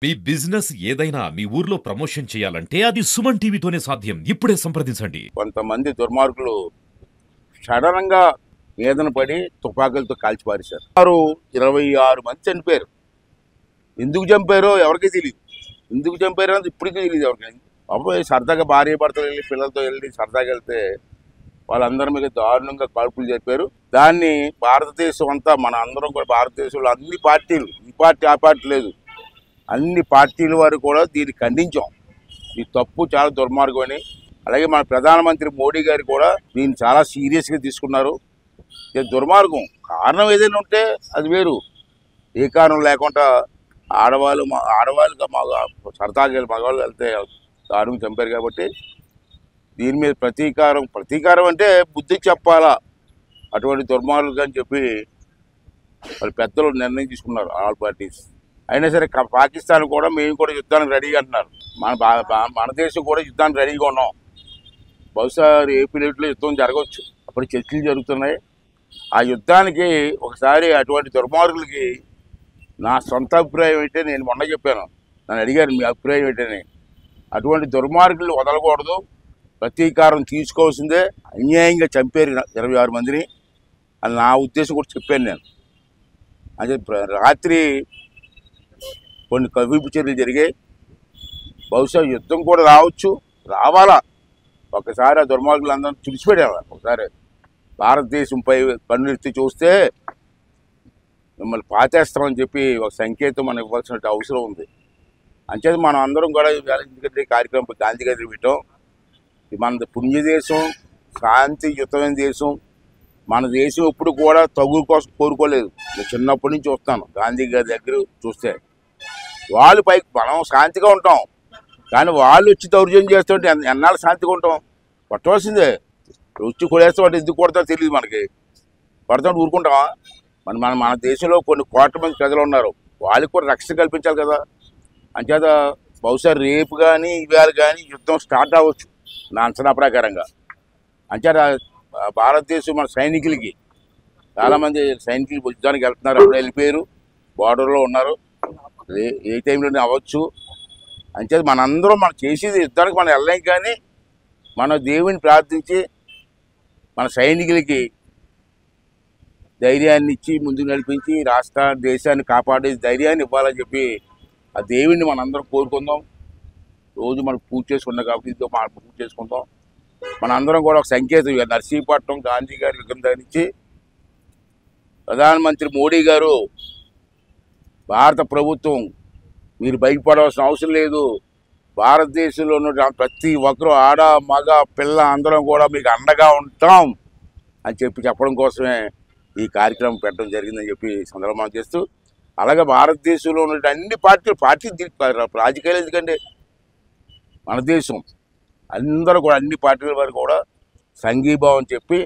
మీ business ఏదైనా మీ ఊర్లో promotion చేయాలంటే అది సుమన్ టీవీతోనే సాధ్యం. ఇప్పుడే సంప్రదించండి. కొంతమంది దుర్మార్గులు సడన్ గా మీదన పడి తుపాకులతో కాల్చి పారేశారు. వారు 26 మంది చనిపోయారు. ఎందుకు చంపారో ఎవరికీ తెలియదు. ఎందుకు చంపారో అని ఇప్పటికీ తెలియదు ఎవరికి. అబ్బాయి సరదాగా భార్య భర్తలు వెళ్ళి పిల్లలతో వెళ్ళి సరదాగా వెళ్తే వాళ్ళందరి మీద దారుణంగా కాల్పులు జరిపారు. దాన్ని భారతదేశం అంతా మన అందరం కూడా భారతదేశంలో అన్ని పార్టీలు, ఈ పార్టీ ఆ పార్టీ లేదు, అన్ని పార్టీల వారు కూడా దీన్ని ఖండించాం. ఈ తప్పు చాలా దుర్మార్గం అని. అలాగే మన ప్రధానమంత్రి మోడీ గారు కూడా దీన్ని చాలా సీరియస్గా తీసుకున్నారు. ఇది దుర్మార్గం. కారణం ఏదైనా ఉంటే అది వేరు. ఏ కారణం లేకుండా ఆడవాళ్ళుగా సరదాగా మగవాళ్ళు వెళ్తే దారుణంగా చంపారు. కాబట్టి దీని మీద ప్రతీకారం అంటే బుద్ధి చెప్పాలా అటువంటి దుర్మార్గులు అని చెప్పి వాళ్ళ పెద్దలు నిర్ణయం తీసుకున్నారు ఆల్ పార్టీస్. అయినా సరే పాకిస్తాన్ కూడా మేము కూడా యుద్ధానికి రెడీగా అంటున్నారు. మన దేశం కూడా యుద్ధానికి రెడీగా ఉన్నాం. బహుశా ఏపీలో యుద్ధం జరగవచ్చు. అప్పుడు చర్చలు జరుగుతున్నాయి. ఆ యుద్ధానికి ఒకసారి అటువంటి దుర్మార్గులకి నా సొంత అభిప్రాయం ఏంటే నేను మొన్న చెప్పాను. నన్ను అడిగారు మీ అభిప్రాయం ఏంటని. అటువంటి దుర్మార్గులు వదలకూడదు, ప్రతీకారం తీసుకోవాల్సిందే. అన్యాయంగా చంపారు 26 మందిని అని నా ఉద్దేశం కూడా చెప్పాను నేను. అదే రాత్రి కొన్ని కవింపు చర్యలు జరిగాయి. బహుశా యుద్ధం కూడా రావాలా. ఒకసారి ఆ దుర్మార్గులు అందరూ తుడిచిపెట్టాలి. ఒకసారి భారతదేశంపై కన్నులెత్తి చూస్తే మిమ్మల్ని పాతేస్తామని చెప్పి ఒక సంకేతం మనం ఇవ్వాల్సిన అవసరం ఉంది. అంచేది మనం అందరం కూడా ఎందుకంటే కార్యక్రమం గాంధీ గారి పెట్టాం. మన పుణ్యదేశం, శాంతియుతమైన దేశం. మన దేశం ఎప్పుడు కూడా తగుల కోసం కోరుకోలేదు. నేను చిన్నప్పటి నుంచి చూస్తాను గాంధీ గారి దగ్గర చూస్తే. వాళ్ళు పైకి మనం శాంతిగా ఉంటాం, కానీ వాళ్ళు వచ్చి దౌర్జన్యం చేస్తుంటే ఎన్నాళ్ళు శాంతిగా ఉంటాం? కొట్టవలసిందే. వచ్చి కొడేస్తే వాటి ఎందుకు కొడతారో తెలియదు మనకి. కొడతాడు ఊరుకుంటామా? మన దేశంలో కొన్ని కోట్ల మంది ప్రజలు ఉన్నారు. వాళ్ళకి కూడా రక్షణ కల్పించాలి కదా. అంచేత బహుశా రేపు కానీ ఇవాళ కానీ యుద్ధం స్టార్ట్ అవ్వచ్చు నా అంచనా ప్రకారంగా. అంచేత భారతదేశం మన సైనికులకి చాలామంది సైనికులు యుద్ధానికి వెళ్తున్నారు. అప్పుడు వెళ్ళిపోయారు, బార్డర్లో ఉన్నారు. ఏ టైంలోనే అవ్వచ్చు. అంచేత మనందరం మనం చేసేది యుద్ధానికి మనం వెళ్ళలేం, కానీ మన దేవుని ప్రార్థించి మన సైనికులకి ధైర్యాన్ని ఇచ్చి ముందుకు నడిపించి దేశాన్ని కాపాడే ధైర్యాన్ని ఇవ్వాలని చెప్పి ఆ దేవుడిని మనందరం కోరుకుందాం. రోజు మనం పూజ చేసుకున్నాం కాబట్టి ఇదో మనం పూజ చేసుకుందాం. మనందరం కూడా ఒక సంకేతం. నర్సీపట్నం గాంధీ గారి విగ్రహం ధరించి ప్రధానమంత్రి మోడీ గారు, భారత ప్రభుత్వం మీరు భయపడవలసిన అవసరం లేదు, భారతదేశంలో ఉన్న ప్రతి ఒక్కరూ ఆడ మగ పిల్ల అందరం కూడా మీకు అండగా ఉంటాం అని చెప్పడం కోసమే ఈ కార్యక్రమం పెట్టడం జరిగిందని చెప్పి సందర్భం చేస్తూ, అలాగే భారతదేశంలో ఉన్న అన్ని పార్టీలు రాజకీయాలు ఎందుకంటే మన దేశం అందరూ కూడా అన్ని పార్టీల వారు కూడా సంఘీభావం చెప్పి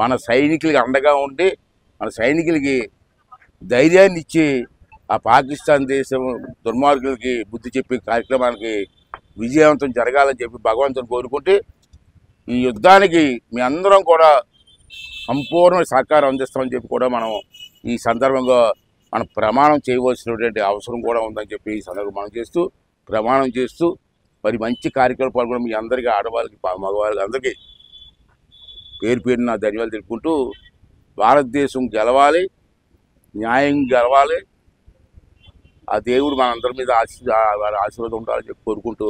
మన సైనికులకి అండగా ఉండి మన సైనికులకి ధైర్యాన్ని ఇచ్చి ఆ పాకిస్తాన్ దేశం దుర్మార్గులకి బుద్ధి చెప్పే కార్యక్రమానికి విజయవంతం జరగాలని చెప్పి భగవంతుని కోరుకుంటే ఈ యుద్ధానికి మీ అందరం కూడా సంపూర్ణ సహకారం అందిస్తామని చెప్పి కూడా మనం ఈ సందర్భంగా మనం ప్రమాణం చేయవలసినటువంటి అవసరం కూడా ఉందని చెప్పి ఈ సందర్భంగా మనం ప్రమాణం చేస్తూ మరి మంచి కార్యక్రమాలు పాల్గొనడం మీ అందరికీ, ఆడవాళ్ళకి మగవాళ్ళకి అందరికీ పేరు నా ధన్యవాదాలు తెలుపుకుంటూ, భారతదేశం గెలవాలి, న్యాయం గెలవాలి, ఆ దేవుడు మనందరి మీద ఆశీర్వాదం ఉండాలని చెప్పి కోరుకుంటూ